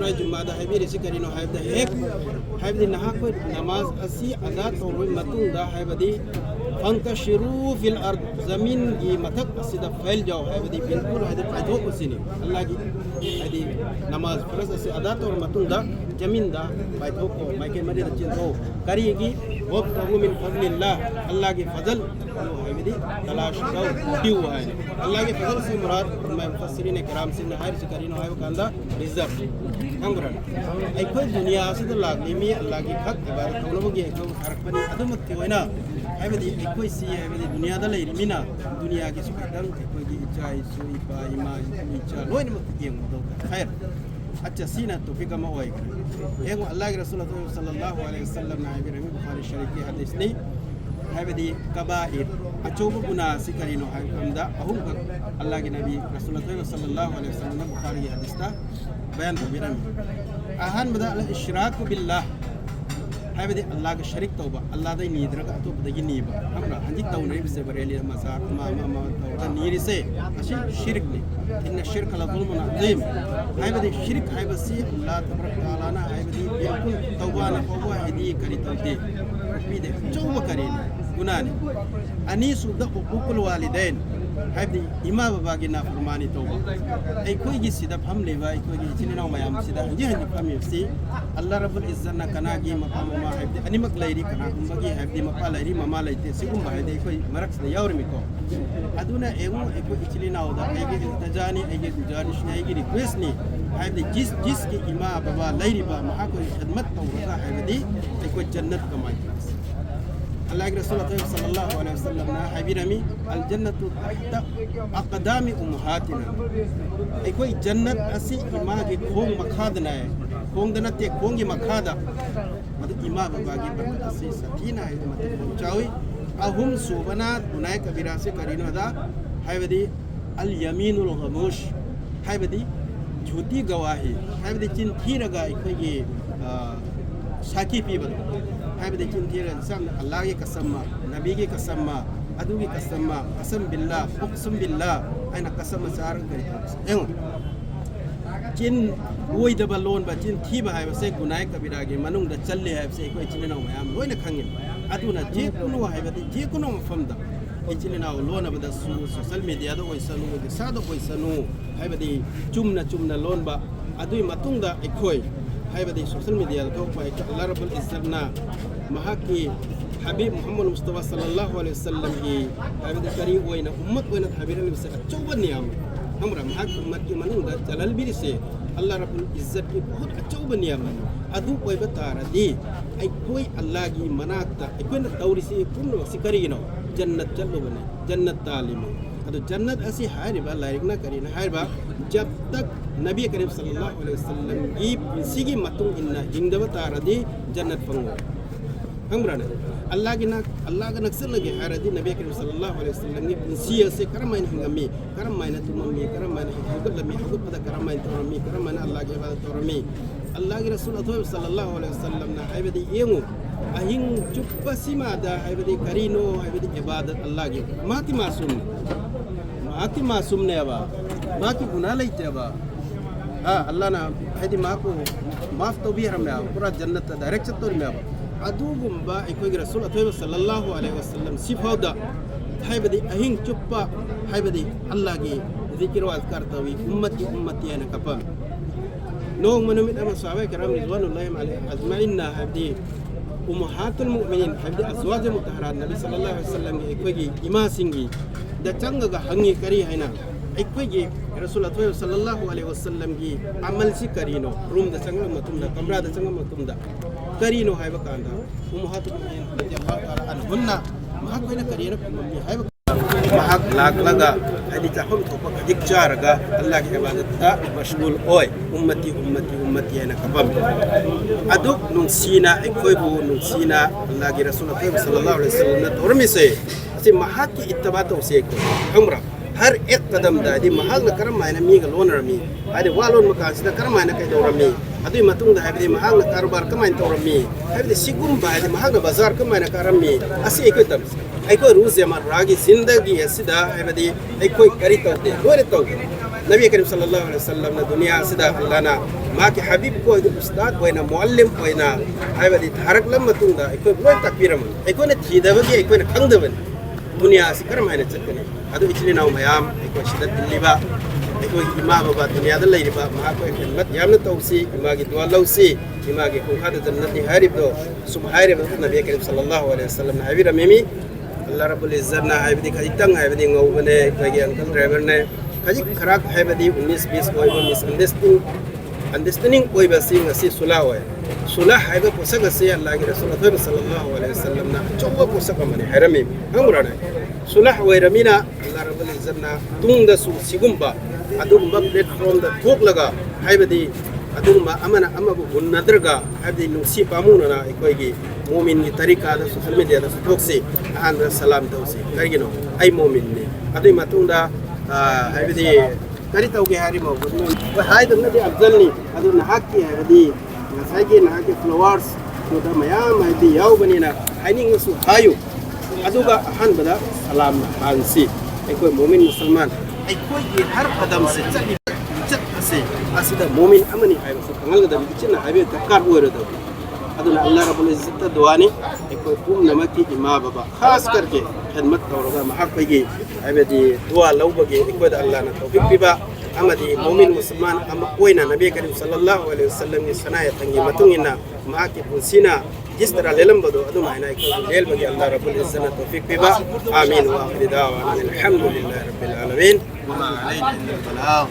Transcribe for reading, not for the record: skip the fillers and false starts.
सूरह जुम्मादा हाइबिरि सिकरिनो हाइबदा हेक हाइबदि नहाको नमाज असी अदा तौर मतुंदा हाइबदि फंतशिरू फिल अर्द जमीन की मथक असिदा फैल जाओ हाइबदि बिल्कुल हाइदि फायदो कुसिनी अल्लाह की हाइदि नमाज फरज असी अदा तौर मतुंदा जमीन दा फायदो को माइके मदि चिंतो करिगी वब्तगु मिन फज़लिल्लाह अल्लाह की फजल हाइबदि तलाश करो दियो है अल्लाह के फजल से मुराद मैं मुफस्सिरीन किराम से हायर सिकरिनो हाइब कांदा रिजर्व कंगरन आई कोई दुनिया से तो लागली मी अल्लाह की हक इबादत तौनबगी को हरकबनी अदमत्ति होइना हाइबदि कोई सी हाइबदि दुनिया दा लेरिमिना दुनिया की सुखदम कोई की इच्छा सुई पा इमा इच्छा लोइन मत येंग दो खैर अच्छा सीना तो फिका मा होय एगो अल्लाह के रसूल सल्लल्लाहु अलैहि वसल्लम ने हाइबि रहमी बुखारी शरीफ की हदीस ने हाइबदि कबाइर अचोब गुनाह सिकरिनो हाइब हमदा अहुम अल्लाह के नबी रसूल सल्लल्लाहु अलैहि वसल्लम ने बुखारी की हदीस ता बयान करबिरमी अहन बदा अल इशराक बिल्लाह हाइबदि अल्लाह के शरीक तौबा अल्लाह दे नीदरग अतोब दगी नीबा हमरा हंजी तौने बिसे बरेली मजार मा तौदा नीरी से अशी शिरक ने इन शिरक ला जुल्मुन अजीम हाइबदि शिरक हाइबसी अल्लाह तबारक तआला ना हाइबदि बिल्कुल तौबा न तौबा हदी करी तौदे पीदे चौबा करी गुनाह ने अनीसु द हुकूकुल वालिदैन हाइबदि इमा बाबा की नाफरमानी तौबा आई कोई की सिदा फम लेबा आई कोई की चिनिनाव मयाम सिदा हंजी हंजी फमिसी अल्लाह रब्बुल इज्जत ना कनागी मकाम मा हाइबदि अनिमक लैरी कना कुंबगी हाइबदि मपा लैरी ममा लैते सिगुम हाइबदि कोई मरक से यावरमी को अदुना एगु एको चिनिनाव दा एगे इल्तजानी एगे गुजारिश ने एगे रिक्वेस्ट ने हाइबदि जिस की इमा बाबा लैरी बा महा कोई खिदमत तौरा हाइबदि एको जन्नत कमाई अल्लाह के रसूल सल्लल्लाहु अलैहि वसल्लम ने हाइबि रमी अल जन्नतु तहत अक़दामी उम्महातिना ए कोई जन्नत असी इमा की खोंग मखाद ना है खोंग दनते खोंग की मखादा मतलब इमा बाबा की बरकत असी सकीना है मतलब पहुंचावी अहुम सुबना गुनाह कबीरा से करीनो दा हाइबदि अल यमीनुल गमूश हाइबदि झूठी गवाही हाइबदि चिन थीरगा इकोई साकी पीबल हाइबदि चिन थीर सम अल्लाह की कसम नबी की कसम अदु की कसम कसम बिल्लाह उक़सम बिल्लाह आइना कसम चार करी एंग चिन ओई दबा लोन बा चिन थीबा हाइबसे गुनाह कबीरा के मनुंग द चल्ले हाइबसे कोई चिननाव मयाम लोइना खंगिन अदुना जे कुनु हाइबदि जे कुनु मफमदा इचिलिनाव लोन बदा सोशल मीडिया दो ओइसनु दे सादो ओइसनु हाइबदि चुमना लोन बा अदुई मतुंगदा एखोई हाइबदि सोशल मीडिया तो पाइ अल्लाह रब्बुल इज्जत ना महाकी हबीब मोहम्मद मुस्तफा सल्लल्लाहु अलैहि वसल्लम की हाइबदि करी ओइना उम्मत ओइना हबीर से अचौबा नियम हमरा महाक उम्मत की मनुंगदा जलल बिर से अल्लाह रब्बुल इज्जत की बहुत अचौबा नियम अदु कोई बतारदी आई कोई अल्लाह की मनाकता कोई तौरी से पुण्य सिकरिनो जन्नत चलो बने जन्नत तालीम अदु जन्नत ऐसी हारिबा लायक ना करीना हारिबा जब तक नबी करीम सल्लल्लाहु अलैहि वसल्लम की सिगी मतुं इन्ना हिंदव तारदी जन्नत फंगो हमराने अल्लाह का नक्सल लगे हारदी नबी करीम सल्लल्लाहु अलैहि वसल्लम की सिया से करमाइन हिंगमी करमाइन तुममी करमाइन हुगलमी हुगपदा करमाइन तोरमी करमाइन अल्लाह की इबादत तोरमी अल्लाह के रसूल सल्लल्लाहु अलैहि वसल्लम ना हाइबदी येंगो अहिंग चुप्पा सीमा दा हाइबदी करीनो हाइबदी इबादत अल्लाह की माती मासूम ने अबा माकी गुनाह लेते अबा हां अल्लाह ना हाइदी माको माफ तो भी हरम पूरा जन्नत डायरेक्ट तो में अबा अदु गुंबा एकोई रसूल सल्लल्लाहु अलैहि वसल्लम सिफाउदा हाइबदी अहिंग चुप्पा हाइबदी अल्लाह की जिक्र व अज़कार तवी उम्मती अन कपा नो मनुमित अमा सहाबा किराम रिज़वानुल्लाहि अलैहिम अजमईन हाइबदी उम्महातुल मुमिनीन हाइबदी अज़वाज मुतहहरात नबी सल्लल्लाहु अलैहि वसल्लम की एकोई इमा सिंगी द चंगगा हंगी करी हैना एकोई रसूल सल्लल्लाहु अलैहि वसल्लम की अमल से करीनो रूम द चंग मतुमदा कमरा द चंग मतुमदा करीनो हाइबा कांदा उम्महातुल मुमिनीन रज़ियल्लाहु ताआला अन्हुन्ना महक कोइना करीनो मम्मी हाइबा महक लाग लगा हदी चाहम थोप खजिक चारगा अल्लाह की इबादत ता मशगूल ओय उम्मती है ना कबम अदुक नुसीना एकोई बु नुसीना अल्लाह की रसूल सल्लल्लाहु अलैहि वसल्लम ने तोरमी से महक की इत्तबा तो से हमरा हर एक कदम दादी महक न करम मायना मीगा लोन रमी आदि वालोन मकान सिदा करम मायना कई दौरमी अदुई मतुंग दा हाइबदि महक न कारोबार कमाइन तौरमी हाइबदि सिगुम बायदि महक न बाजार कमाइन करमी असी एकोई तम एकोई रूज यमा रागी जिंदगी असिदा हाइबदि एकोई करी तौते लोरे तौते नबी करीम सल्लल्लाहु अलैहि वसल्लम ना दुनिया सिदा अल्लाह ना मा के हबीब को उस्ताद होइना मुअल्लिम होइना हाइबदी थारक लम मतुंदा एकोय लोय तकबीरम एकोय ने थीदबगी एकोय ने खंगदबन दुनिया से करम हाइना चतने अदु इचली नाउ मयाम एकोय सिदा दिल्लीबा एकोय इमा बाबा दुनिया दा लेरिबा मा को खिदमत यामना तौसी इमा की दुआ लौसी इमा की खुखाद जन्नत नि हारिबदो सुम हारिब नबी करीम सल्लल्लाहु अलैहि वसल्लम ना हाबिरा मेमी अल्लाह रब्बुल इज्जत ना हाइबदी खजितंग हाइबदी ngौबने कगे अंकल ड्राइवर ने खजिक खराक हाइबदी 19 20 ओइबो मिसअंडरस्टैंडिंग ओइबा सिंग असि सुला होय सुला हाइबा पोसक असि अल्लाह के रसूल सल्लल्लाहु अलैहि वसल्लम ना चौवा पोसक मने हैरमी हमराने सुला होइरमिना अल्लाह रब्बुल इज्जत ना तुंग दा सु सिगुम्बा अदुगुम्बा प्लेटफॉर्म दा थोक लगा हाइबदी अदुगुम्बा अमना अमबु हुन्नद्रगा हाइबदी नुसी पामुना एकोयगी मोमिन की तरीका दा सोशल मीडिया दा थोकसी आन सलाम तौसी करिगिनो आई मोमिन ने अदुई मतुंदा हाइबदी करी तौगे हारि मौ हाय दमनदी अफजल नि अदु नहाकी हाइबदी ngasai nahaki flowers to da mayam haidi yaw banina haining su hayu aduga han bada salam hansi ekoi mu'min musliman ekoi gi har qadam se chat ase asida mu'min amani hay su kangal da bicina habe takar wore da aduna allah rabbul izzat duani ekoi kum namaki ima baba khas karke khidmat tawraga mahak pegi habedi dua lawbage ekoi da allah na tawfik biba amadi mu'min musliman amma koina nabi karim sallallahu alaihi wasallam ni sanaya tangi matungina maaki pusina जिस तरह लेलम बदो अदु मायना को लेल बगे अल्लाह रब्बुल इज्जत तौफीक बिबा आमीन व आखिर दावाना अल्हम्दुलिल्लाहि रब्बिल आलमीन व मा अलैना इल्लल बलाग